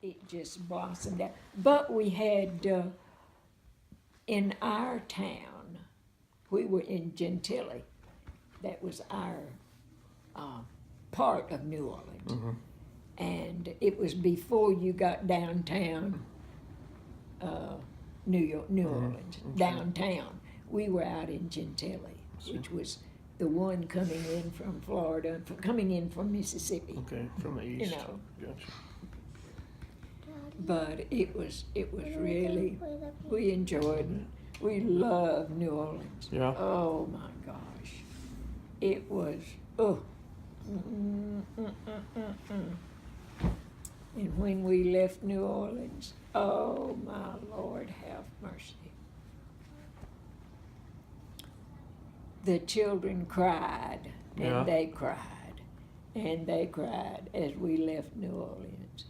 it just blossomed out. But we had, in our town, we were in Gentilly. That was our part of New Orleans. And it was before you got downtown New Orleans, downtown. We were out in Gentilly, which was the one coming in from Florida, coming in from Mississippi. Okay, from the east. You know. Gotcha. But it was really, we enjoyed it. We loved New Orleans. Yeah. Oh my gosh. It was, oh. And when we left New Orleans, oh my Lord, have mercy. The children cried, and Yeah. they cried, and they cried as we left New Orleans.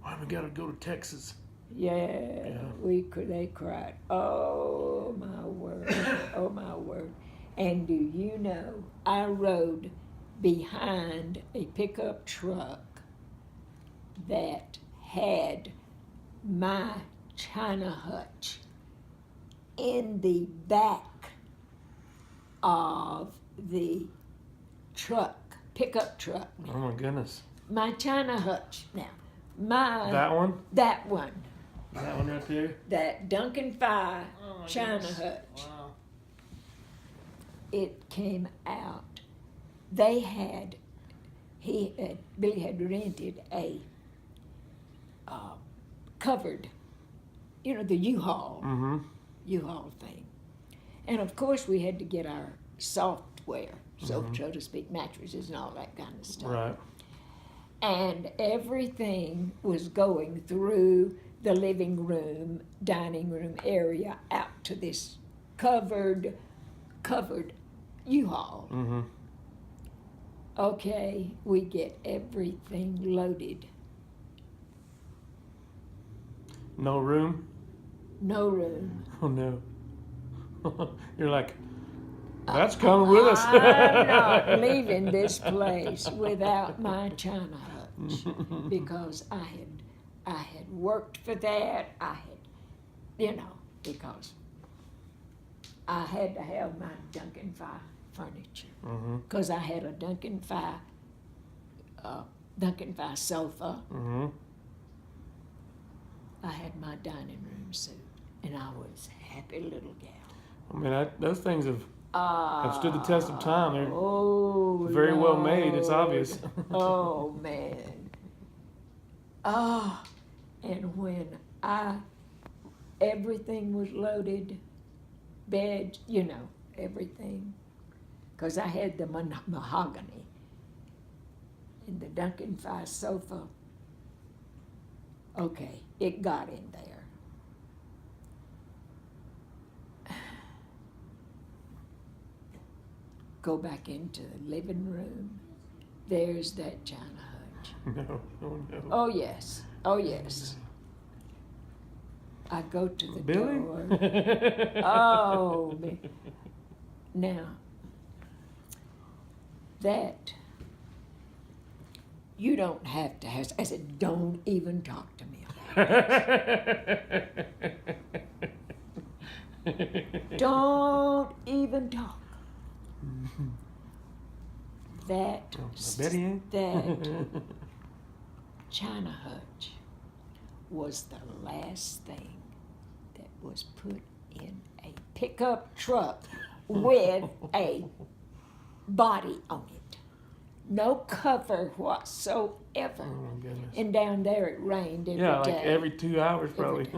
Why we gotta go to Texas? Yeah, they cried. Oh my word, oh my word. And do you know, I rode behind a pickup truck that had my China Hutch in the back of the truck, pickup truck. Oh my goodness. My China Hutch now. That one? That one. That one right there? That Duncan Fire Oh my China goodness. Hutch. Wow. It came out. Billy had rented a covered, the U-Haul, U-Haul thing. And of course we had to get our software, so to speak, mattresses and all that kind of stuff. Right. And everything was going through the living room, dining room area out to this covered U-Haul. Mm-hmm. Okay, we get everything loaded. No room? No room. Oh no. You're like, that's coming with us. I'm not leaving this place without my China Hutch because I had worked for that. I had, because I had to have my Duncan Fire furniture because I had a Duncan Fire sofa. Mm-hmm. I had my dining room suit, and I was a happy little gal. I mean, those things have stood the test of time. They're Oh, very well made. It's Lord. obvious. Oh man. And when everything was loaded, bed, everything, because I had the mahogany and the Duncan Fire sofa. Okay, it got in there. Go back into the living room. There's that China Hutch. No, oh no. Oh yes, oh yes. I go to the Billy? door. Oh, now that you don't have to have. I said, don't even talk to me about it. Don't even talk. That Bette Anne? that China Hutch was the last thing that was put in a pickup truck with a body on it. No cover whatsoever. Oh my goodness. And down there it rained every day. Yeah, like every 2 hours Every probably.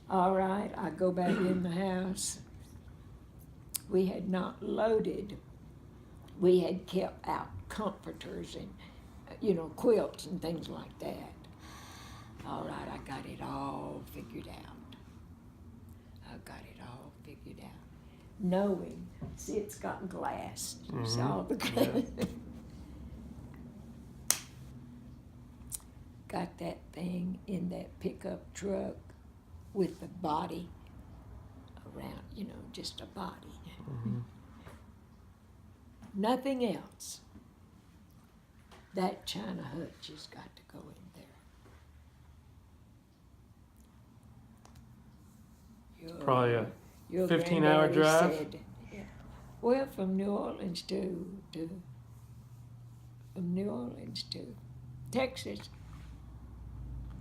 All right, I go back in the house. We had not loaded. We had kept out comforters and, quilts and things like that. All right, I got it all figured out. Knowing, see, it's got glass. You saw the glass. Got that thing in that pickup truck with the body around, just a body. Nothing else. That China Hutch has got to go in there. Probably a Your 15-hour granddaddy drive? said, yeah. Well, from New Orleans to Texas.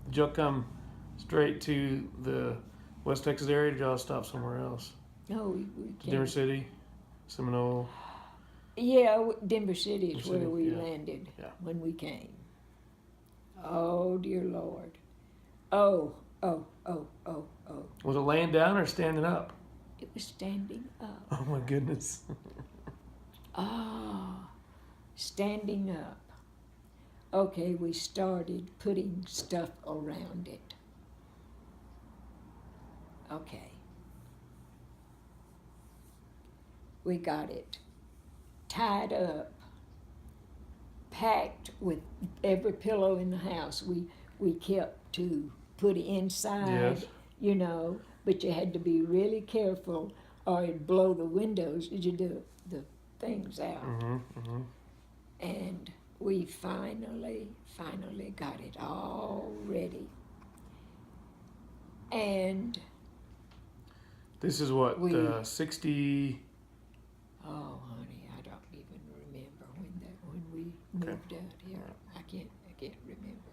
Did y'all come straight to the West Texas area? Or did y'all stop somewhere else? No, we Denver came. City, Seminole. Yeah, Denver City is Denver where City, we yeah. landed Yeah. when we came. Oh, dear Lord. Oh. Was it laying down or standing up? It was standing up. Oh my goodness. Ah, standing up. Okay, we started putting stuff around it. Okay. We got it tied up, packed with every pillow in the house. We kept to put inside, Yes. you know, but you had to be really careful or it'd blow the windows, the things out. Mm-hmm. And we finally got it all ready. And This is what, We- 60. oh, honey, I don't even remember when we moved out here. I can't remember.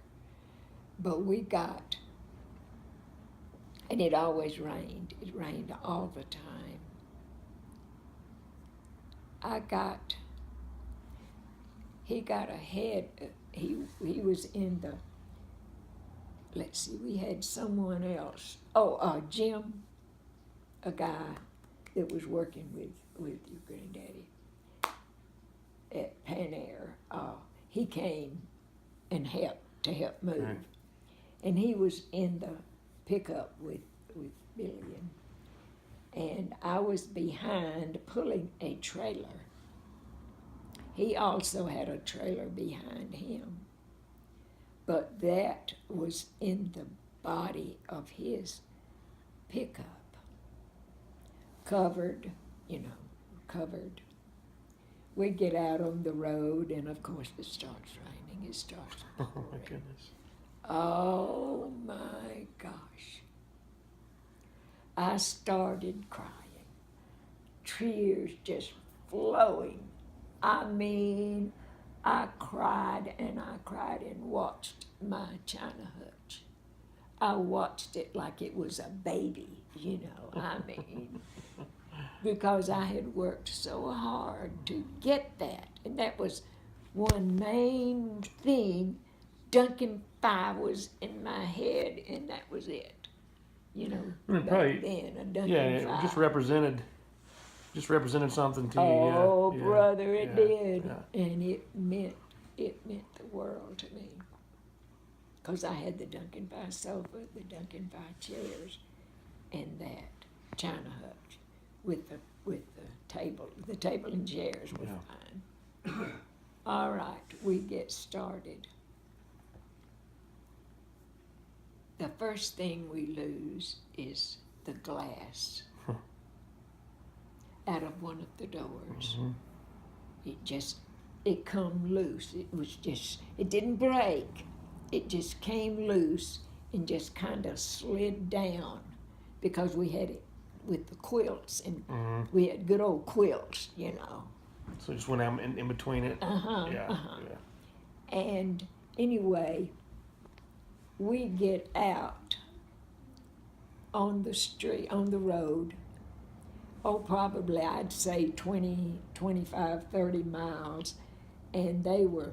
But we got, and it always rained. It rained all the time. He got ahead. He was in the. Let's see. We had someone else. Oh, Jim, a guy that was working with your granddaddy at Pan Air. He came and helped move. Right. And he was in the pickup with Billy, and I was behind pulling a trailer. He also had a trailer behind him, but that was in the body of his pickup, covered. We get out on the road, and of course it starts raining. It starts Oh my pouring. goodness. Oh my gosh. I started crying. Tears just flowing. I mean, I cried and watched my China Hutch. I watched it like it was a baby, I mean, because I had worked so hard to get that. And that was one main thing. Duncan 5 was in my head, and that was it. Back Probably, then, a Duncan yeah, it 5. just represented something to you. Oh, yeah, brother, it yeah, did. yeah. And it meant the world to me. Because I had the Duncan 5 sofa, the Duncan 5 chairs, and that China Hutch with the table. The table and chairs were fine. All right, we get started. The first thing we lose is the glass out of one of the doors. Mm-hmm. It come loose. It didn't break. It just came loose and just kind of slid down because we had it with the quilts, and we had good old quilts, So it just went out in between it. Yeah. And anyway, we get out on the street, on the road, probably I'd say 20, 25, 30 miles, and they were,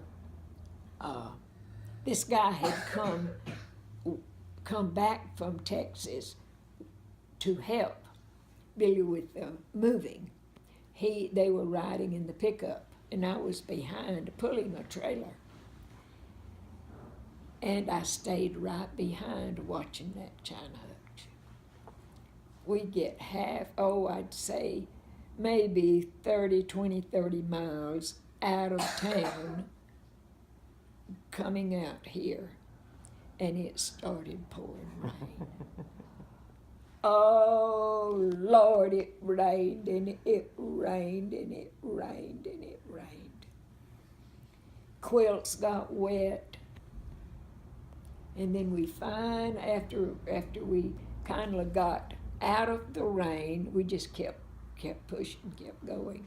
this guy had come back from Texas to help Billy with the moving. They were riding in the pickup, and I was behind pulling a trailer. And I stayed right behind watching that China Hutch. We get I'd say maybe 30 miles out of town, coming out here, and it started pouring rain. Oh, Lord, it rained, and it rained, and it rained, and it rained. quilts got wet. And then we after we kind of got out of the rain, we just kept pushing, kept going.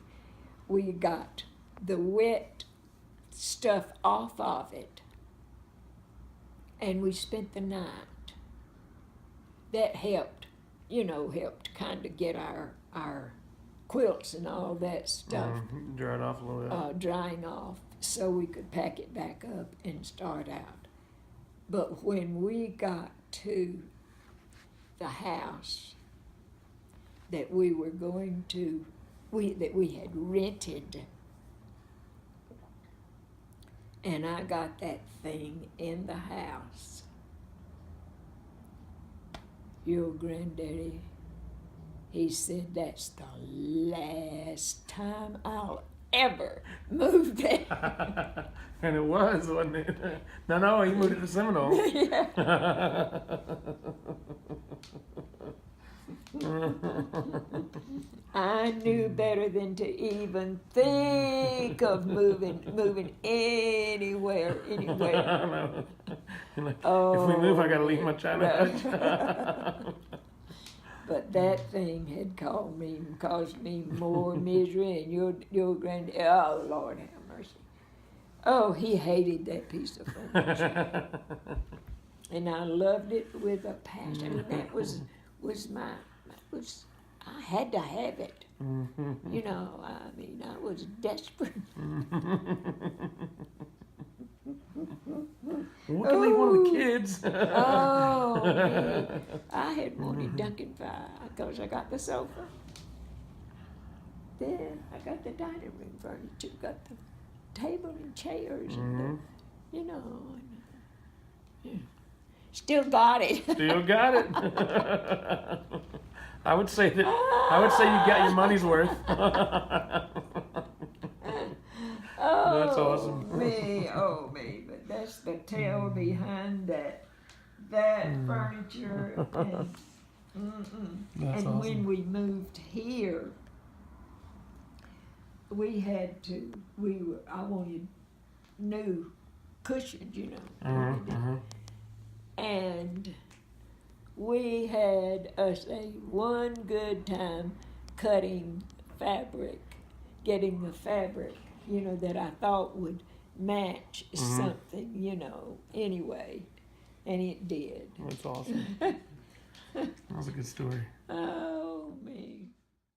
We got the wet stuff off of it, and we spent the night. That helped kind of get our quilts and all that stuff Dried off a little bit. drying off, so we could pack it back up and start out. But when we got to the house that we were going to, that we had rented, and I got that thing in the house, your granddaddy, he said, that's the last time I'll ever move there. And it was, wasn't it? No, he moved it to Seminole. I knew better than to even think of moving anywhere. Like, if we move, I gotta leave my China. But that thing had caused me more misery, and your granddad, oh Lord have mercy. Oh, he hated that piece of furniture. And I loved it with a passion. I mean, that was I had to have it. You know, I mean, I was desperate. What can leave one of the kids? Oh, man. I had wanted Duncan Fire because I got the sofa. Then I got the dining room furniture, got the table and chairs, and still got it. Still got it. I would say you got your money's worth. Oh, that's awesome. Me, but that's the tale behind that furniture. That's and awesome. when we moved here, I wanted new cushions, and we had us one good time cutting fabric, getting the fabric, that I thought would match something, anyway, and it did. That's awesome. That was a good story. Oh, me.